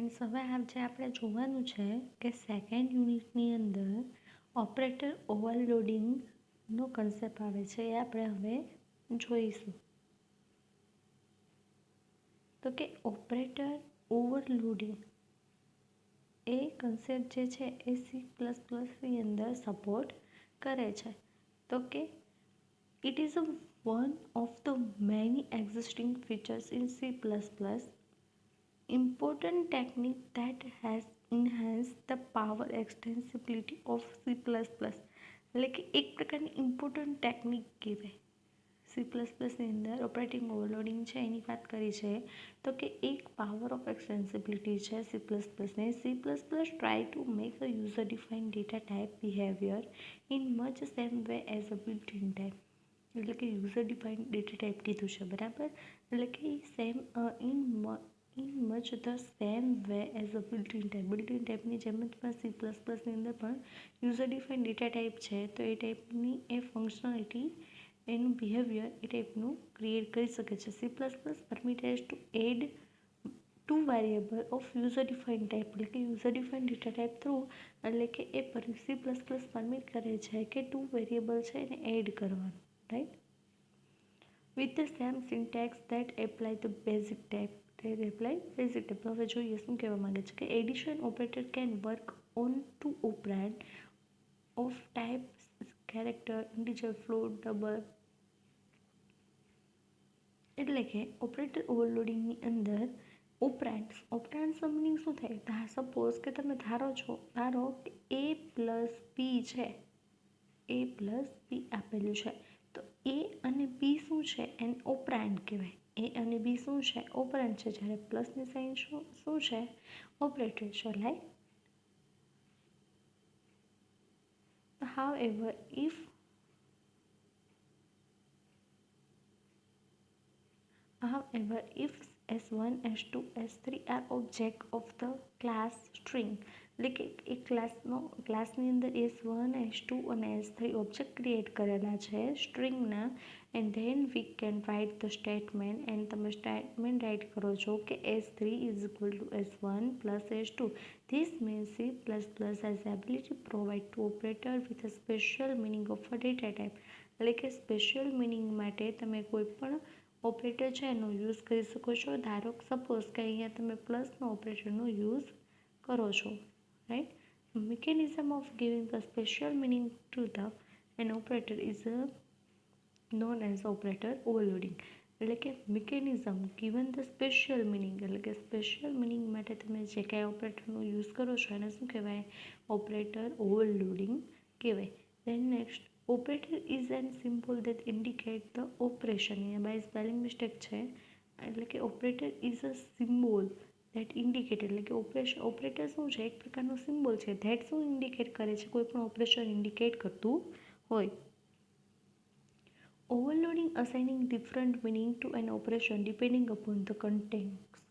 Students હવે આજે આપણે જોવાનું છે કે સેકન્ડ યુનિટની અંદર ઓપરેટર ઓવરલોડિંગનો કન્સેપ્ટ આવે છે એ આપણે હવે જોઈશું. તો કે ઓપરેટર ઓવરલોડિંગ એ કન્સેપ્ટ જે છે એ C++ની અંદર સપોર્ટ કરે છે. તો કે it is one of the many existing features in C++, important technique that has enhanced the power extensibility of C++. એટલે કે એક પ્રકારની ઇમ્પોર્ટન્ટ ટેકનિક કહેવાય. C++ની અંદર ઓપરેટિંગ ઓવરલોડિંગ છે એની વાત કરી છે. તો કે એક પાવર ઓફ એક્સટેન્સિબિલિટી છે C++ને. C++ try to make a user defined data type behavior in much same way as a built-in type. એટલે કે યુઝર ડિફાઇન્ડ ડેટા ટાઈપ કીધું છે, બરાબર. એટલે કે same in much the same way as a built in type. Built in ટાઈપની જેમ જ પણ C++ની અંદર પણ યુઝર ડિફાઇન્ડ ડેટા ટાઈપ છે તો એ ટાઈપની એ ફંક્શનાલિટી એનું બિહેવિયર એ ટાઈપનું ક્રિએટ કરી શકે છે. C++ permitted to add to variable of user defined type. એટલે કે user defined data type through એટલે કે એ C++ પરમિટ કરે છે કે ટુ વેરિયેબલ છે એને એડ કરવાનું, right, with the same syntax that apply the basic type. હવે જોઈએ શું કહેવા માંગે છે કે addition operator can work on two operand of type character, integer, float, double. એટલે કે ઓપરેટર ઓવરલોડિંગની અંદર ઓપરેન્ડ્સનો મિનિંગ શું થાય? સપોઝ કે તમે ધારો કે A પ્લસ B છે, A પ્લસ B આપેલું છે, તો A અને B શું છે એને ઓપરેન્ડ કહેવાય. A અને B શું છે? ઓપરેન્ડ છે. જ્યારે પ્લસની સાઇન શું છે? ઓપરેટર છે. Like however if S1, S2, S3 are object of the class string. એટલે કે એક ક્લાસની અંદર S1, S2 અને S3 ઓબ્જેક્ટ ક્રિએટ કરેલા છે સ્ટ્રિંગના. And then we can write the statement. And તમે સ્ટેટમેન્ટ રાઇટ કરો છો કે S3 is equal to S1 plus S2. This means C++ has ability provide to operator with a special meaning of a data type. એટલે કે special meaning માટે તમે કોઈ પણ ઓપરેટર છે એનો યુઝ કરી શકો છો. ધારો સપોઝ કે અહીંયા તમે પ્લસનો ઓપરેટરનો યુઝ કરો છો, right. Mechanism of giving the special meaning to an operator is known as operator overloading. એટલે કે mechanism given the special meaning, એટલે કે સ્પેશિયલ મિનિંગ માટે તમે જે કાંઈ ઓપરેટરનો યુઝ કરો છો એને શું કહેવાય? ઓપરેટર ઓવરલોડિંગ કહેવાય. Then next, operator is an symbol that indicate the operation. અહીંયા બાય સ્પેલિંગ મિસ્ટેક છે. એટલે કે operator is a symbol that indicate. એટલે કે ઓપરેટર શું છે? એક પ્રકારનો સિમ્બોલ છે. ધેટ શું ઇન્ડિકેટ કરે છે? કોઈ પણ ઓપરેશન ઇન્ડિકેટ કરતું હોય. Overloading assigning different meaning to an operation depending upon the context.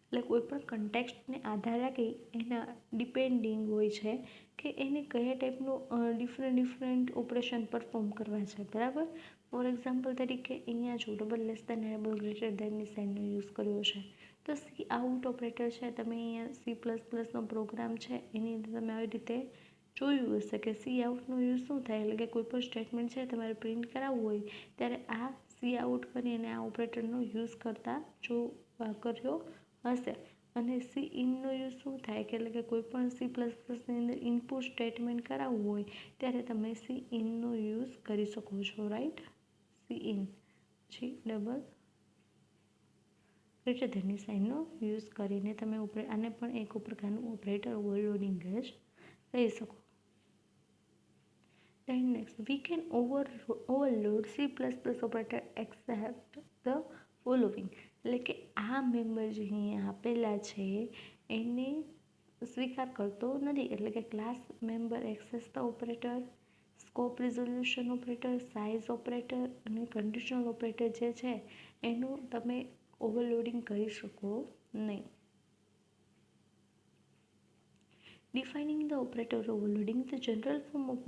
એટલે કોઈ પણ કન્ટેક્સ્ટને આધાર રાખી એના ડિપેન્ડિંગ હોય છે કે એને કયા ટાઈપનું ડિફરન્ટ ઓપરેશન પરફોર્મ કરવા છે, બરાબર. ફોર એક્ઝામ્પલ તરીકે અહીંયા જો double less than double greater દેનની સાઇનનો યુઝ કર્યો છે. તો સી આઉટ ઓપરેટર છે, તમે અહીંયા C++નો પ્રોગ્રામ છે એની અંદર તમે આવી રીતે જોયું હશે કે સી આઉટનો યુઝ શું થાય? એટલે કે કોઈ પણ સ્ટેટમેન્ટ છે તમારે પ્રિન્ટ કરાવવું હોય ત્યારે આ સી આઉટ કરીને આ ઓપરેટરનો યુઝ કર્યો હશે. અને સી ઇનનો યુઝ શું થાય કે એટલે કે કોઈ પણ C++ની અંદર ઇનપુટ સ્ટેટમેન્ટ કરાવવું હોય ત્યારે તમે સી ઇનનો યુઝ કરી શકો છો, રાઈટ. સી ઇન પછી ડબલ ગ્રેટર ધેનની સાઇનનો યુઝ કરીને તમે આને પણ એક પ્રકારનું ઓપરેટર ઓવરલોડિંગ જ કહી શકો. Then next, we can overload C++ operator except the following. એટલે કે આ મેમ્બર જે અહીંયા આપેલા છે એને સ્વીકાર કરતો નથી. એટલે કે class member access the operator, scope resolution operator, size operator અને કન્ડિશનલ ઓપરેટર જે છે એનું તમે ઓવરલોડિંગ કરી શકો નહીં. Defining the operator overloading. The general form of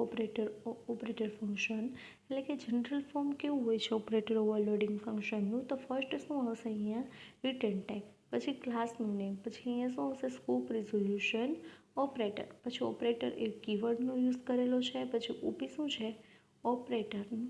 operator function. એટલે કે જનરલ ફોર્મ કેવું હોય છે ઓપરેટર ઓવરલોડિંગ ફંક્શનનું? તો ફર્સ્ટ શું હશે અહીંયા? Return type. પછી ક્લાસનું નેમ, પછી અહીંયા શું આવશે સ્કોપ રિઝોલ્યુશન ઓપરેટર, પછી ઓપરેટર એ કીવર્ડનો યુઝ કરેલો છે, પછી ઓપી શું છે ઓપરેટરનું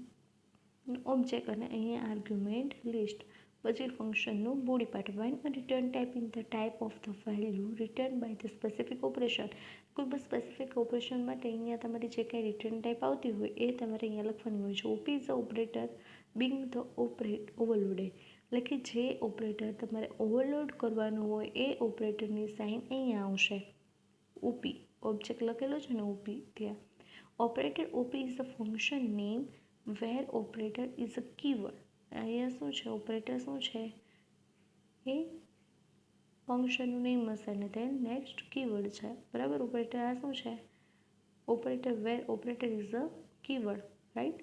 ઓબ્જેક્ટ અને અહીંયા આર્ગ્યુમેન્ટ લિસ્ટ, પછી ફંક્શનનું body part. When a return type in the type of the value return by the specific operation. કોઈ પણ સ્પેસિફિક ઓપરેશન માટે અહીંયા તમારી જે કાંઈ રિટર્ન ટાઈપ આવતી હોય એ તમારે અહીંયા લખવાની હોય છે. OP is a operator being the overloaded, એટલે કે જે ઓપરેટર તમારે ઓવરલોડ કરવાનું હોય એ ઓપરેટરની સાઇન અહીંયા આવશે ઓપી, ઓબ્જેક્ટ લખેલો છે ને ઓપી ત્યાં. Operator OP is a function name where operator is a keyword. અહીંયા શું છે ઓપરેટર શું છે એ ફંક્શનનું નેમ હશે ને તે નેક્સ્ટ કીવર્ડ છે, બરાબર. ઓપરેટર આ શું છે operator where operator is a keyword, right.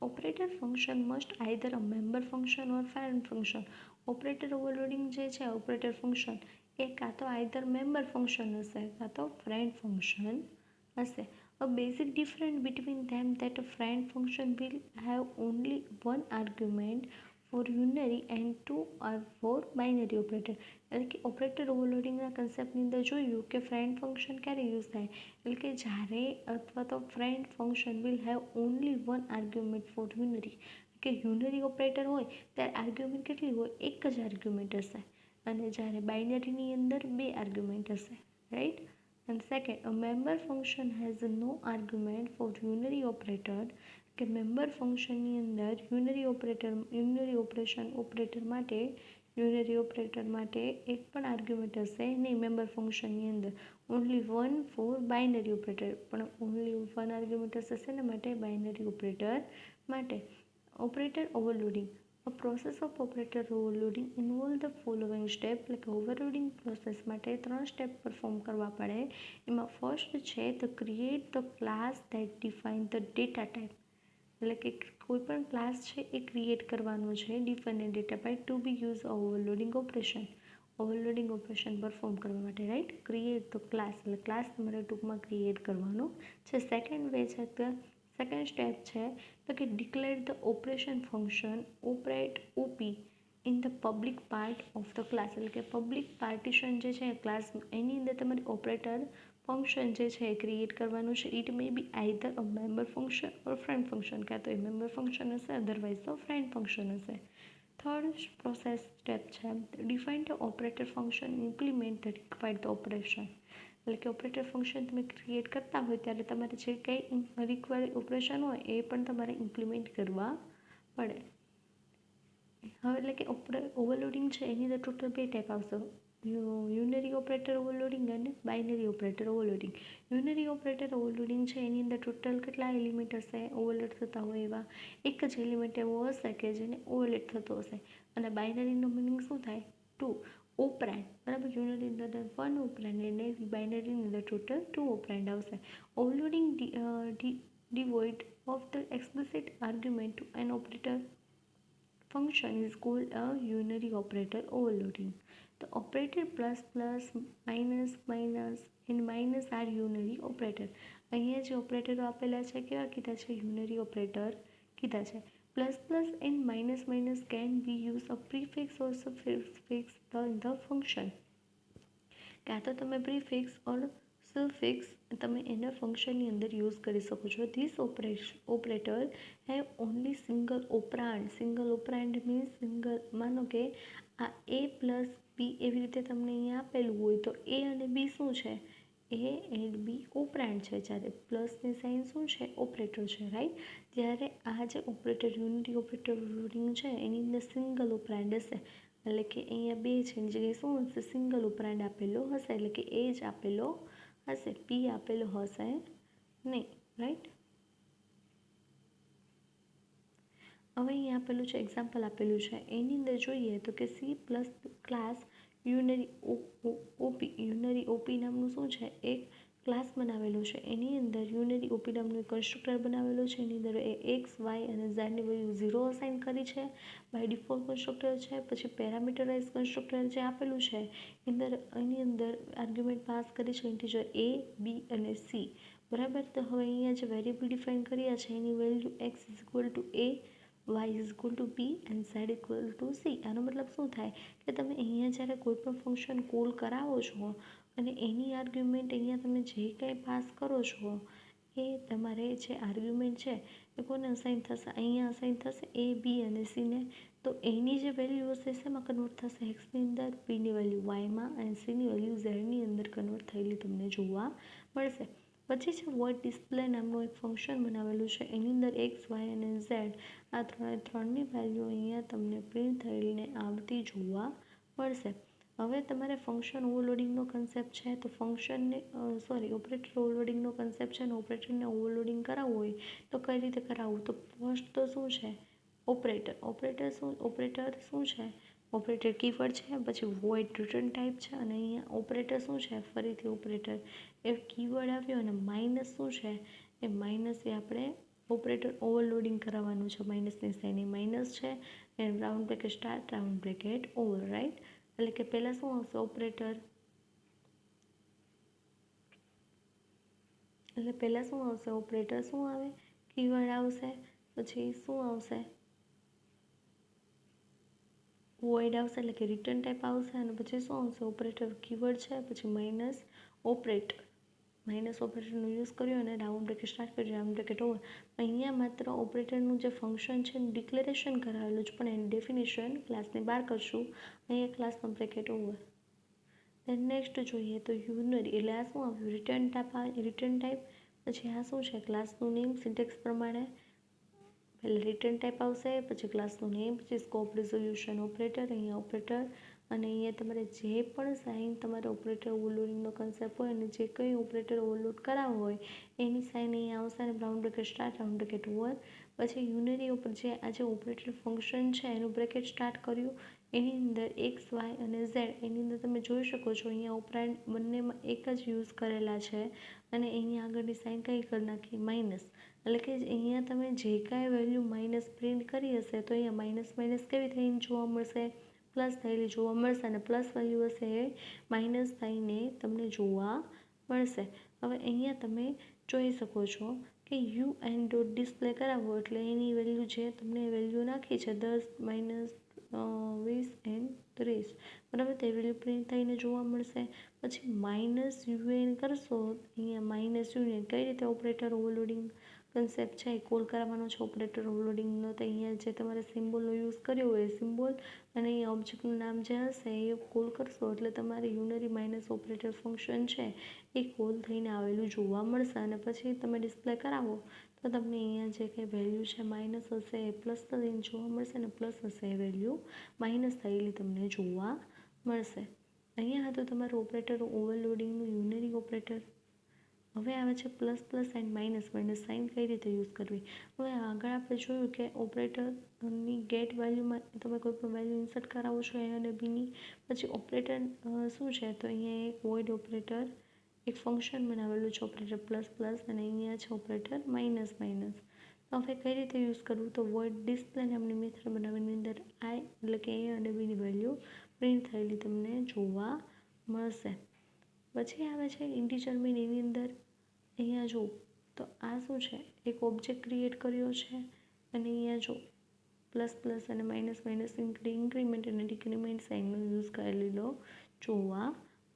Operator function must either a member function or friend function. Operator overloading જે છે ઓપરેટર ફંક્શન એ કાં તો આઈધર મેમ્બર ફંક્શન હશે કાં તો ફ્રેન્ડ ફંક્શન હશે. A basic difference between them that a friend function will have only one argument for unary and two are for binary operator. એટલે કે ઓપરેટર ઓવરલોડિંગના કન્સેપ્ટની અંદર જોયું કે ફ્રેન્ડ ફંક્શન ક્યારે યુઝ થાય, એટલે કે જ્યારે અથવા તો friend function will have only one argument for unary, કે યુનરી ઓપરેટર હોય ત્યારે આર્ગ્યુમેન્ટ કેટલી હોય એક જ આર્ગ્યુમેન્ટ હશે, અને જ્યારે બાઇનરીની અંદર બે આર્ગ્યુમેન્ટ હશે, right. And second, a member function has no argument for unary operator, કે મેમ્બર ફંક્શનની અંદર યુનરી ઓપરેટર માટે એક પણ આર્ગ્યુમેન્ટ હશે નહીં મેમ્બર ફંક્શનની અંદર. Only one for binary operator, પણ ઓનલી વન આર્ગ્યુમેન્ટ હશે શેના માટે બાઇનરી ઓપરેટર માટે. Operator overloading. A process of operator overloading involve the following step, એટલે કે ઓવરલોડિંગ પ્રોસેસ માટે 3 સ્ટેપ પરફોર્મ કરવા પડે. એમાં ફર્સ્ટ છે the create the class that define the data type, એટલે કે કોઈ પણ ક્લાસ છે એ ક્રિએટ કરવાનો છે ડિફાઇન ડેટા ટાઈપ ટુ બી યુઝ ઓવરલોડિંગ ઓપરેશન પરફોર્મ કરવા માટે, રાઈટ. ક્રિએટ ધ ક્લાસ, એટલે ક્લાસ તમારે ટૂંકમાં ક્રિએટ કરવાનો છે. સેકન્ડ વે છે કે સેકન્ડ સ્ટેપ છે તો કે declare the operation function operate op in the public part of the class, એટલે કે પબ્લિક પાર્ટીશન જે છે ક્લાસ એની અંદર તમારી ઓપરેટર ફંક્શન જે છે એ ક્રિએટ કરવાનું છે. It may be either a member function or friend function, કાં તો એ મેમ્બર ફંક્શન હશે અધરવાઇઝ તો ફ્રેન્ડ ફંક્શન હશે. થર્ડ પ્રોસેસ સ્ટેપ છે define the operator function implement the required operation, એટલે કે ઓપરેટર ફંક્શન તમે ક્રિએટ કરતા હોય ત્યારે તમારે જે કંઈ રિક્વાયર્ડ ઓપરેશન હોય એ પણ તમારે ઇમ્પ્લિમેન્ટ કરવા પડે. હવે એટલે કે ઓવરલોડિંગ છે એની અંદર ટોટલ બે ટાઈપ આવશે, યુનરી ઓપરેટર ઓવરલોડિંગ અને binary operator overloading. Unary operator overloading છે એની અંદર ટોટલ કેટલા એલિમેન્ટ હશે ઓવરલોડ થતા હોય એવા એક જ એલિમેન્ટ એવો હશે કે જેને ઓવરલોડ થતો હશે, અને બાઇનરીનો મિનિંગ શું થાય ટુ ઓપરેન્ડ, બરાબર. યુનરીની અંદર વન ઓપરેન્ડ અને બાઇનરીની અંદર ટોટલ 2 ઓપરેન્ડ આવશે. Overloading devoid of the explicit argument to an operator function is called a unary operator overloading. The operator plus plus minus minus and minus are unary operator. અહીંયા જે ઓપરેટરો આપેલા છે કેવા કીધા છે યુનરી ઓપરેટર કીધા છે. Plus plus and minus minus can be use a prefix or suffix in the function, કાં તો તમે પ્રીફિક્સ ઓર સફિક્સ તમે એના ફંક્શનની અંદર યુઝ કરી શકો છો. This operator have only single operand means single, માનો કે આ એ પ્લસ બી એવી રીતે તમને અહીંયા આપેલું હોય તો એ અને બી શું છે એ એન્ડ બી ઓપરાન્ડ છે, જ્યારે પ્લસની સાઇન શું છે ઓપરેટર છે, રાઈટ. જ્યારે આ જે ઓપરેટર યુનિટી ઓપરેટર લોડિંગ છે એની અંદર સિંગલ ઓપરાન્ડ હશે, એટલે કે અહીંયા બે છે એની જગ્યાએ શું હશે સિંગલ ઓપરાન્ડ આપેલો હશે, એટલે કે એ જ આપેલો હશે, પી આપેલો હશે નહીં, રાઈટ. હવે અહીંયા આપેલું છે એક્ઝામ્પલ આપેલું છે એની અંદર જોઈએ તો કે C plus class unary op નામનું શું છે એક ક્લાસ બનાવેલો છે, એની અંદર યુનરી ઓપી નામનું કન્સ્ટ્રક્ટર બનાવેલો છે, એની અંદર એ એક્સ વાય અને ઝેડની વેલ્યુ 0 અસાઇન કરી છે બાય ડિફોલ્ટ કન્સ્ટ્રક્ટર છે. પછી પેરામીટરાઇઝ કન્સ્ટ્રક્ટર જે આપેલું છે એની અંદર આર્ગ્યુમેન્ટ પાસ કરી છે ઇન્ટીજર એ બી અને સી, બરાબર. તો હવે અહીંયા જે વેરિયેબલ ડિફાઇન કર્યા છે એની value X is equal to A Y is equal to B and Z equal to C. આનો મતલબ શું થાય કે તમે અહીંયા જ્યારે કોઈ પણ ફંક્શન કોલ કરાવો છો અને એની આર્ગ્યુમેન્ટ અહીંયા તમે જે કંઈ પાસ કરો છો એ તમારે જે આર્ગ્યુમેન્ટ છે એ કોને અસાઇન થશે, અહીંયા અસાઇન થશે એ બી અને સીને. તો એની જે વેલ્યુ હશે શેમાં કન્વર્ટ થશે, એક્સની અંદર, બીની વેલ્યુ વાયમાં અને સીની વેલ્યુ ઝેડની અંદર કન્વર્ટ થયેલી તમને જોવા મળશે. પછી છે વોઇડ ડિસ્પ્લે નામનું એક ફંક્શન બનાવેલું છે, એની અંદર એક્સ, વાય અને ઝેડ આ ત્રણની વેલ્યુ અહીંયા તમને પ્રિન્ટ થઈને આવતી જોવા મળશે. હવે તમારે ફંક્શન ઓવરલોડિંગનો કન્સેપ્ટ છે તો ઓપરેટર ઓવરલોડિંગનો કન્સેપ્ટ છે ને ઓપરેટરને ઓવરલોડિંગ કરાવવું હોય તો કઈ રીતે કરાવવું, તો ફર્સ્ટ તો શું છે ઓપરેટર શું છે, ઓપરેટર કીવર્ડ છે, પછી વોઇડ રિટર્ન ટાઈપ છે અને અહીંયા ઓપરેટર શું છે, ફરીથી ઓપરેટર એ કીવર્ડ આવ્યો અને માઇનસ શું છે એ માઇનસ એ આપણે ઓપરેટર ઓવરલોડિંગ કરાવવાનું છે. માઇનસની સાઇન એ માઇનસ છે and round bracket start round bracket over, right. એટલે કે પહેલાં શું આવશે ઓપરેટર, ઓપરેટર શું આવે, કીવર્ડ આવશે, પછી શું આવશે વોઇડ આવશે એટલે કે રિટર્ન ટાઈપ આવશે અને પછી શું આવશે ઓપરેટર કીવર્ડ છે, પછી માઇનસ ઓપરેટરનો યુઝ કર્યો અને રાઉન્ડ બ્રેકેટ સ્ટાર્ટ કર્યું રાઉન્ડ બ્રેકેટ ઓવર. અહીંયા માત્ર ઓપરેટરનું જે ફંક્શન છે એનું ડિક્લેરેશન કરાવેલું છે પણ એની ડેફિનેશન ક્લાસની બહાર કરશું, અહીંયા ક્લાસનો બ્રેકેટ ઓવર. દેન નેક્સ્ટ જોઈએ તો યુનરી એટલે આ શું આવ્યું રિટર્ન ટાઈપ, પછી આ શું છે ક્લાસનું નેમ સિન્ટેક્સ પ્રમાણે પહેલાં રિટર્ન ટાઈપ આવશે, પછી ક્લાસનું નેમ, પછી સ્કોપ રિઝોલ્યુશન ઓપરેટર, અહીંયા ઓપરેટર અને અહીંયા તમારે જે પણ સાઇન તમારે ઓપરેટર ઓવરલોડિંગનો કન્સેપ્ટ હોય અને જે કંઈ ઓપરેટર ઓવરલોડ કરાવવો હોય એની સાઇન અહીંયા આવશે અને round bracket start round bracket over. પછી યુનરી ઉપર જે આ જે ઓપરેટર ફંક્શન છે એનું બ્રેકેટ સ્ટાર્ટ કર્યું, એની અંદર એક્સ, વાય અને ઝેડ એની અંદર તમે જોઈ શકો છો અહીંયા ઓપરેન્ડ બંનેમાં એક જ યુઝ કરેલા છે અને અહીંયા આગળની સાઇન કઈ કરી નાખી માઇનસ. એટલે કે અહીંયા તમે જે કાંઈ વેલ્યુ માઇનસ પ્રિન્ટ કરી હશે તો અહીંયા માઇનસ કેવી થઈને જોવા મળશે, પ્લસ થયેલી જોવા મળશે અને પ્લસ વેલ્યુ હશે એ માઇનસ થઈને તમને જોવા મળશે. હવે અહીંયા તમે જોઈ શકો છો કે યુ એન ડોટ ડિસ્પ્લે કરાવો એટલે એની વેલ્યુ છે તમને વેલ્યુ નાખી છે 10, -20 એન્ડ 30, બરાબર. તે વેલ્યુ પ્રિન્ટ થઈને જોવા મળશે. પછી માઇનસ યુએન કરશો, અહીંયા માઇનસ યુએન કઈ રીતે ઓપરેટર ઓવરલોડિંગ કન્સેપ્ટ છે એ કોલ કરાવવાનો છે ઓપરેટર ઓવરલોડિંગનો, તો અહીંયા જે તમારે સિમ્બોલનો યુઝ કર્યો હોય એ સિમ્બોલ અને અહીંયા ઓબ્જેક્ટનું નામ જે હશે એ કોલ કરશો એટલે તમારે યુનરી માઇનસ ઓપરેટર ફંક્શન છે એ કોલ થઈને આવેલું જોવા મળશે અને પછી તમે ડિસ્પ્લે કરાવો તો તમને અહીંયા જે કંઈ વેલ્યુ છે માઇનસ હશે એ પ્લસ થઈને જોવા મળશે અને પ્લસ હશે એ વેલ્યુ માઇનસ થયેલી તમને જોવા મળશે. અહીંયા હતું તમારું ઓપરેટર ઓવરલોડિંગનું યુનરી ઓપરેટર. હવે આવે છે પ્લસ એન્ડ માઇનસ સાઇન કઈ રીતે યુઝ કરવી. હવે આગળ આપણે જોયું કે ઓપરેટરની ગેટ વેલ્યુમાં તમે કોઈ પણ વેલ્યુ ઇન્સર્ટ કરાવો છો એ અને બીની, પછી ઓપરેટર શું છે તો અહીંયા એક વોઇડ ઓપરેટર એક ફંક્શન બનાવેલું છે ઓપરેટર પ્લસ અને અહીંયા છે ઓપરેટર માઇનસ. તો હવે કઈ રીતે યુઝ કરવું, તો વોઇડ ડિસ્પ્લે નામની મેથડ બનાવીની અંદર આઈ એટલે કે એ અને બીની વેલ્યુ પ્રિન્ટ થયેલી તમને જોવા મળશે. પછી આવે છે ઇન્ટીજર મેઇન, એની અંદર અહીંયા જો તો આ શું છે એક ઓબ્જેક્ટ ક્રિએટ કર્યો છે અને અહીંયા જો પ્લસ અને માઇનસ ઇન્ક્રીમેન્ટ અને ડિક્રીમેન્ટ સાઇનનો યુઝ કરેલો જોવા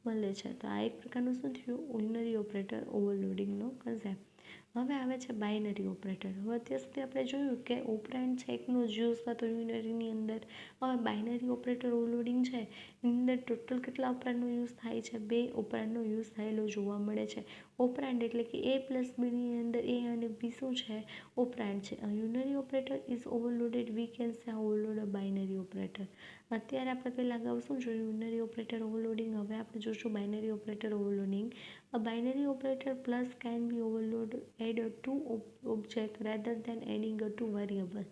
મળે છે. તો આ એક પ્રકારનું શું થયું યુનરી ઓપરેટર ઓવરલોડિંગનો કન્સેપ્ટ. હવે આવે છે બાઇનરી ઓપરેટર. હવે અત્યાર સુધી આપણે જોયું કે ઓપરેન્ડ છે એકનો જ યુઝ થતો યુનરીની અંદર. હવે બાઇનરી ઓપરેટર ઓવરલોડિંગ છે એની અંદર ટોટલ કેટલા ઓપરેન્ડનો યુઝ થાય છે, 2 ઓપરેન્ડનો યુઝ થયેલો જોવા મળે છે. ઓપરેન્ડ એટલે કે a પ્લસ બીની અંદર a અને b શું છે ઓપરેન્ડ છે. Unary operator is overloaded, we can say overload a binary operator. અત્યારે આપણે પહેલાં અગાઉ શું જોયું યુનરી ઓપરેટર ઓવરલોડિંગ, હવે આપણે જોઈશું binary operator overloading. A binary operator plus can be overloaded add to object rather than adding a to variable,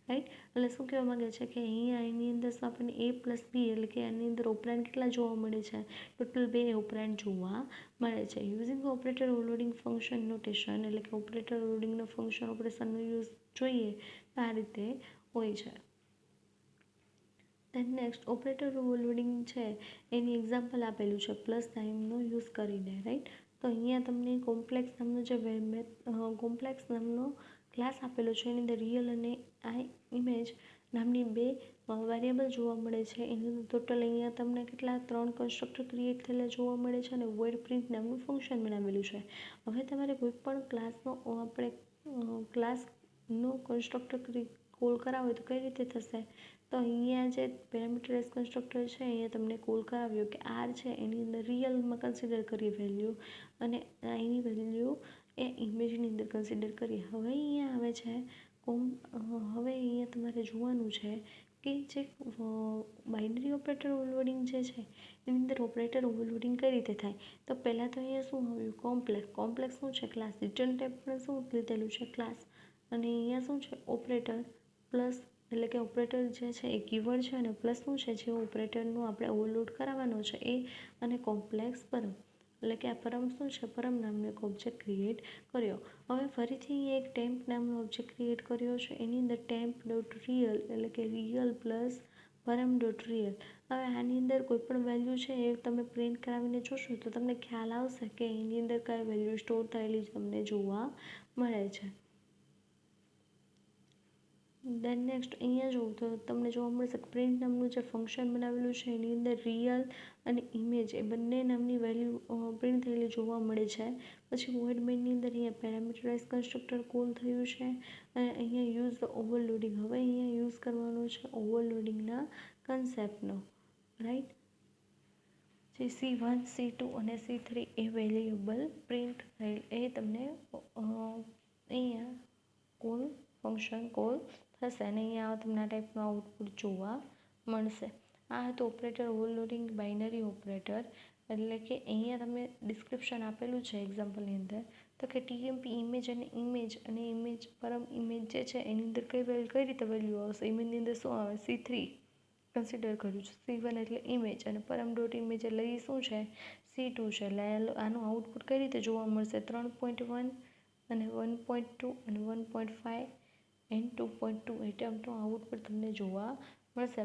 right. એટલે શું કહેવા માગે છે કે અહીંયા એની અંદર આપણને a પ્લસ બી એટલે કે આની અંદર ઓપરેન્ડ કેટલા જોવા મળે છે, ટોટલ 2 ઓપરેન્ડ જોવા મળે છે. Using operator overloading function notation એટલે કે ઓપરેટર ઓવરલોડિંગનો ફંક્શન ઓપરેશનનો યુઝ જોઈએ આ રીતે હોય છે. દેન નેક્સ્ટ ઓપરેટર ઓવરલોડિંગ છે એની એક્ઝામ્પલ આપેલું છે પ્લસ સાઇનનો યુઝ કરીને, રાઈટ. તો અહીંયા તમને કોમ્પ્લેક્સ નામનો ક્લાસ આપેલો છે એની અંદર રિયલ અને આ ઇમેજ નામની બે વેરિયેબલ જોવા મળે છે. એની ટોટલ અહીંયા તમને કેટલા 3 કન્સ્ટ્રક્ટર ક્રિએટ થયેલા જોવા મળે છે અને વોઇડ પ્રિન્ટ નામનું ફંક્શન બનાવેલું છે. હવે તમારે કોઈ પણ ક્લાસનો આપણે ક્લાસનો કન્સ્ટ્રક્ટર કોલ કરાવો હોય તો કઈ રીતે થશે? તો અહીંયા જે પેરામીટરાઇઝ કન્સ્ટ્રક્ટર છે અહીંયા તમને કોલ કરાવ્યો કે આર છે એની અંદર રિયલમાં કન્સિડર કરીએ વેલ્યુ અને એની વેલ્યુ એ ઇમેજની અંદર કન્સિડર કરીએ. હવે અહીંયા આવે છે હવે અહીંયા તમારે જોવાનું છે કે જે બાઇનરી ઓપરેટર ઓવરલોડિંગ જે છે એની અંદર ઓપરેટર ઓવરલોડિંગ કઈ રીતે થાય? તો પહેલાં તો અહીંયા શું આવ્યું? કોમ્પ્લેક્સ શું છે? ક્લાસ. રિટર્ન ટાઈપ પણ શું લીધેલું છે? ક્લાસ. અને અહીંયા શું છે? ઓપરેટર પ્લસ એટલે કે ઓપરેટર જે છે એ કીવર્ડ છે અને પ્લસ શું છે? જે ઓપરેટરનું આપણે ઓવરલોડ કરાવવાનો છે એ અને કોમ્પ્લેક્સ પરમ એટલે કે આ પરમ શું છે? પરમ નામનો એક ઓબ્જેક્ટ ક્રિએટ કર્યો. હવે ફરીથી અહીંયા એક ટેમ્પ નામનો ઓબ્જેક્ટ ક્રિએટ કર્યો છે. એની અંદર ટેમ્પ ડોટ રિયલ એટલે કે રિયલ પ્લસ પરમ ડોટ રિયલ. હવે આની અંદર કોઈ પણ વેલ્યુ છે એ તમે પ્રિન્ટ કરાવીને જોશો તો તમને ખ્યાલ આવશે કે એની અંદર કઈ વેલ્યુ સ્ટોર થયેલી તમને જોવા મળે છે. દેન નેક્સ્ટ અહીંયા જોઉં તો તમને જોવા મળશે કે પ્રિન્ટ નામનું જે ફંક્શન બનાવેલું છે એની અંદર રિયલ અને ઇમેજ એ બંને નામની વેલ્યુ પ્રિન્ટ થયેલી જોવા મળે છે. પછી વોઇડ મેઇનની અંદર અહીંયા પેરામીટરાઇઝ કન્સ્ટ્રક્ટર કોલ થયું છે અને અહીંયા યુઝ ધ ઓવરલોડિંગ. હવે અહીંયા યુઝ કરવાનો છે ઓવરલોડિંગના કન્સેપ્ટનો, રાઈટ. જે C1 C2 અને C3 એ વેરિયેબલ પ્રિન્ટ થયેલ એ તમને અહીંયા કોલ ફંક્શન કોલ થશે અને અહીંયા તમને આ ટાઈપનું આઉટપુટ જોવા મળશે. આ હતું ઓપરેટર ઓવરલોડિંગ બાઇનરી ઓપરેટર. એટલે કે અહીંયા તમે ડિસ્ક્રિપ્શન આપેલું છે એક્ઝામ્પલની અંદર તો કે ટીએમપી ઇમેજ અને ઇમેજ પરમ ઇમેજ જે છે એની અંદર કઈ રીતે વેલ્યુ આવશે? ઇમેજની અંદર શું આવે? C3 કન્સિડર કર્યું છે. C1 એટલે ઇમેજ અને પરમ ડોટ ઇમેજ એટલે એ શું છે? C2 છે. એટલે આનું આઉટપુટ કઈ રીતે જોવા મળશે? 3.1 અને 1.2 અને 1.5 એન્ડ 2.2 એ ટાઈપનું આઉટપુટ તમને જોવા મળશે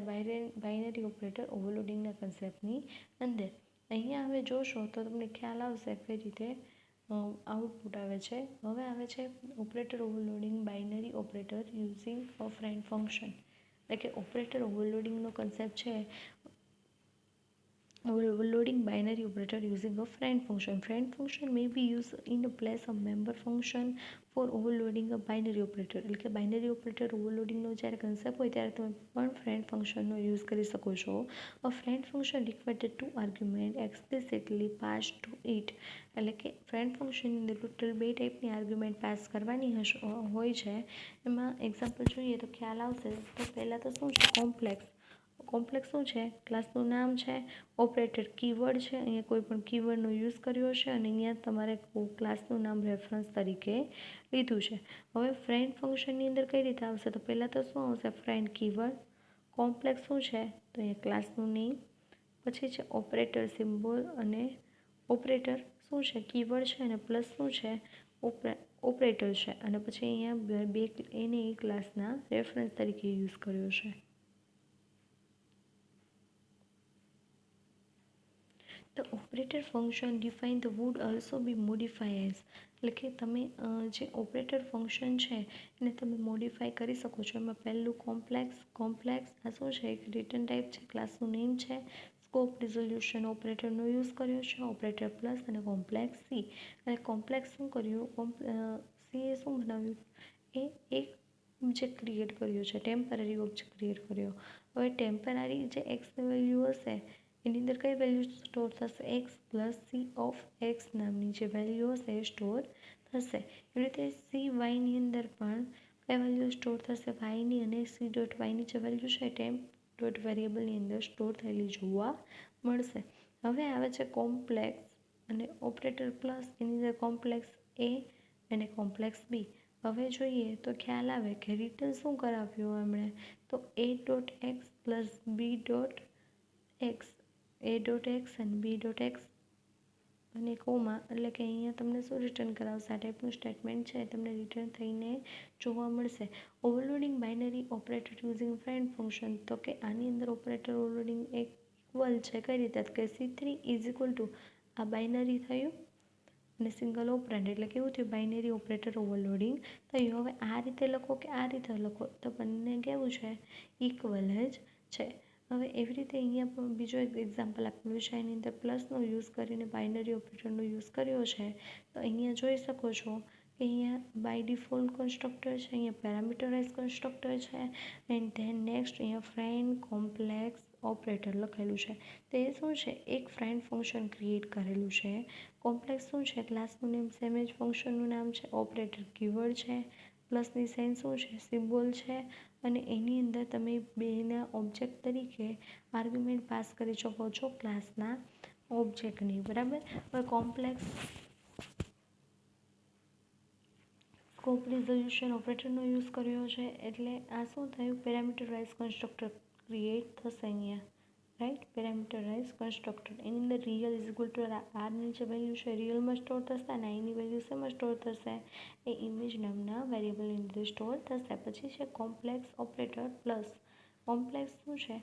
બાઇનરી ઓપરેટર ઓવરલોડિંગના કન્સેપ્ટની અંદર. અહીંયા હવે જોશો તો તમને ખ્યાલ આવશે કઈ રીતે આઉટપુટ આવે છે. હવે આવે છે operator overloading binary operator using a friend function. એટલે કે ઓપરેટર ઓવરલોડિંગનો કન્સેપ્ટ છે overloading binary operator using a friend function. Friend function may be used in the place of member function for overloading a binary operator. એટલે કે binary operator ઓવરલોડિંગનો જ્યારે concept હોય ત્યારે તમે પણ ફ્રેન્ડ ફંક્શનનો યુઝ કરી શકો છો. A friend function required two argument explicitly pass to it. એટલે કે ફ્રેન્ડ ફંક્શનની અંદર ટોટલ 2 ટાઈપની આર્ગ્યુમેન્ટ પાસ કરવાની હોય છે. એમાં એક્ઝામ્પલ જોઈએ તો ખ્યાલ આવશે. તો પહેલાં તો શું છે? કોમ્પ્લેક્સ શું છે? ક્લાસનું નામ છે. ઓપરેટર કીવર્ડ છે. અહીંયા કોઈ પણ કીવર્ડનો યુઝ કર્યો છે અને અહીંયા તમારે ક્લાસનું નામ રેફરન્સ તરીકે લીધું છે. હવે ફ્રેન્ડ ફંક્શનની અંદર કઈ રીતે આવશે? તો પહેલાં તો શું આવશે? Friend keyword. કોમ્પ્લેક્સ શું છે? તો અહીંયા ક્લાસનું નેમ. પછી છે ઓપરેટર સિમ્બોલ અને ઓપરેટર શું છે? કીવર્ડ છે અને પ્લસ શું છે? ઓપરેટર છે અને પછી અહીંયા એને ક્લાસના રેફરન્સ તરીકે યુઝ કર્યો છે. The operator function defined would also be modified as. એટલે કે તમે જે ઓપરેટર ફંક્શન છે એને તમે મોડિફાઈ કરી શકો છો. એમાં પહેલું કોમ્પ્લેક્સ આ શું છે? એક રિટર્ન ટાઈપ છે. ક્લાસનું નેમ છે. સ્કોપ રિઝોલ્યુશન ઓપરેટરનો યુઝ કર્યો છે. ઓપરેટર પ્લસ અને કોમ્પ્લેક્સ સી. અને કોમ્પ્લેક્સ શું કર્યું? સીએ શું બનાવ્યું? એ એક ઓબ્જેક્ટ ક્રિએટ કર્યો છે. ટેમ્પરરી ઓબ્જેક્ટ ક્રિએટ કર્યો. હવે ટેમ્પરરી જે એક્સની વેલ્યુ હશે એની અંદર કઈ વેલ્યુ સ્ટોર થશે? X plus sea of x નામની જે વેલ્યુ હશે એ સ્ટોર થશે. એવી રીતે સી વાયની અંદર પણ કઈ વેલ્યુ સ્ટોર થશે? વાયની અને સી ડોટ વાયની જે વેલ્યુ છે ટેમ્પ ડોટ વેરિયેબલની અંદર સ્ટોર થયેલી જોવા મળશે. હવે આવે છે કોમ્પ્લેક્સ અને ઓપરેટર પ્લસ એની અંદર કોમ્પ્લેક્સ એ અને કોમ્પ્લેક્સ બી. હવે જોઈએ તો ખ્યાલ આવે કે રિટર્ન શું કરાવ્યું એમણે? તો a dot x plus b dot x. A dot x અને બી ડોટ એક્સ અને કોમા એટલે કે અહીંયા તમને શું રિટર્ન કરાવશે? આ ટાઈપનું સ્ટેટમેન્ટ છે તમને રિટર્ન થઈને જોવા મળશે. Overloading binary operator using friend function. તો કે આની અંદર ઓપરેટર ઓવરલોડિંગ ઇક્વલ છે કઈ રીતે? કે C3 ઇઝ ઇક્વલ ટુ આ બાઇનરી થયું અને સિંગલ ઓપરેન્ડ એટલે કેવું થયું, બાઇનરી ઓપરેટર ઓવરલોડિંગ થયું. હવે આ રીતે લખો કે આ રીતે લખો તો બંને કેવું છે, ઇક્વલ જ છે. હવે એવી રીતે અહીંયા પણ બીજો એક એક્ઝામ્પલ આપેલું છે, એની અંદર પ્લસનો યુઝ કરીને બાઇનરી ઓપરેટરનો યુઝ કર્યો છે. તો અહીંયા જોઈ શકો છો કે અહીંયા બાય ડિફોલ્ટ કન્સ્ટ્રક્ટર છે, અહીંયા પેરામીટરાઇઝ કન્સ્ટ્રક્ટર છે, એન્ડ ધેન નેક્સ્ટ અહીંયા ફ્રેન્ડ કોમ્પ્લેક્સ ઓપરેટર લખેલું છે. તો એ શું છે, એક ફ્રેન્ડ ફંક્શન ક્રિએટ કરેલું છે. કોમ્પ્લેક્સ શું છે, ક્લાસનું નેમ સેમ જ ફંક્શનનું નામ છે, ઓપરેટર કીવર્ડ છે, પ્લસની સાઇન શું છે, સિમ્બોલ છે, અને એની અંદર તમે બેના ઓબ્જેક્ટ તરીકે આર્ગ્યુમેન્ટ પાસ કરી શકો છો ક્લાસના ઓબ્જેક્ટની. બરાબર. હવે કોમ્પ્લેક્સ સ્કોપ રિઝોલ્યુશન ઓપરેટરનો યુઝ કર્યો છે, એટલે આ શું થયું, પેરામીટરાઇઝ કન્સ્ટ્રક્ટર ક્રિએટ થશે અહીંયા, રાઈટ. પેરામીટરાઇઝ કન્સ્ટ્રક્ટર એની અંદર રિયલ ઇઝ ઇક્વલ ટુ આરની જે વેલ્યુ છે રિયલમાં સ્ટોર થશે, અને આઈની વેલ્યુ શેમાં સ્ટોર થશે, એ ઇમેજ નામના વેરિયેબલની અંદર સ્ટોર થશે. પછી છે કોમ્પ્લેક્સ ઓપરેટર પ્લસ. કોમ્પ્લેક્સ શું છે,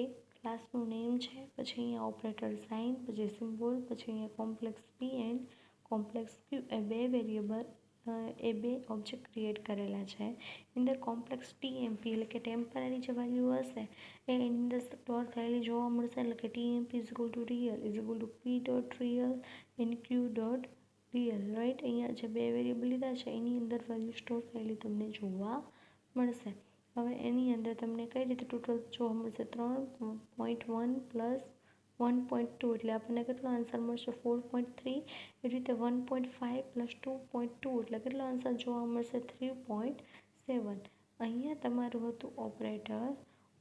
એક ક્લાસનું નેમ છે, પછી અહીંયા ઓપરેટર સાઇન, પછી સિમ્બોલ, પછી અહીંયા કોમ્પ્લેક્સ પી એન્ડ કોમ્પ્લેક્સ ક્યુ, એ બે વેરિયેબલ એ બે ઓબ્જેક્ટ ક્રિએટ કરેલા છે. એની અંદર કોમ્પ્લેક્સ ટીએમપી એટલે કે ટેમ્પરરી જે વેલ્યુ હશે એ એની અંદર સ્ટોર થયેલી જોવા મળશે, એટલે કે TMP is equal two real is equal two P dot real and Q dot real, right. અહીંયા જે બે વેરિયેબલ લીધા છે એની અંદર વેલ્યુ સ્ટોર થયેલી તમને જોવા મળશે. હવે એની અંદર તમને કઈ રીતે ટોટલ જોવા મળશે, 3.1 પ્લસ 1.2 એટલે આપણને કેટલો આન્સર મળશે, 4.3. એવી રીતે 1.5 પ્લસ 2.2 એટલે કેટલો આન્સર જોવા મળશે, 3.7. અહીંયા તમારું હતું ઓપરેટર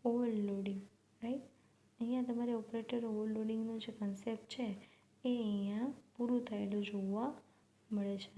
ઓવરલોડિંગ, રાઈટ. અહીંયા તમારે ઓપરેટર ઓવરલોડિંગનો જે કન્સેપ્ટ છે એ અહીંયા પૂરું થયેલું જોવા મળે છે.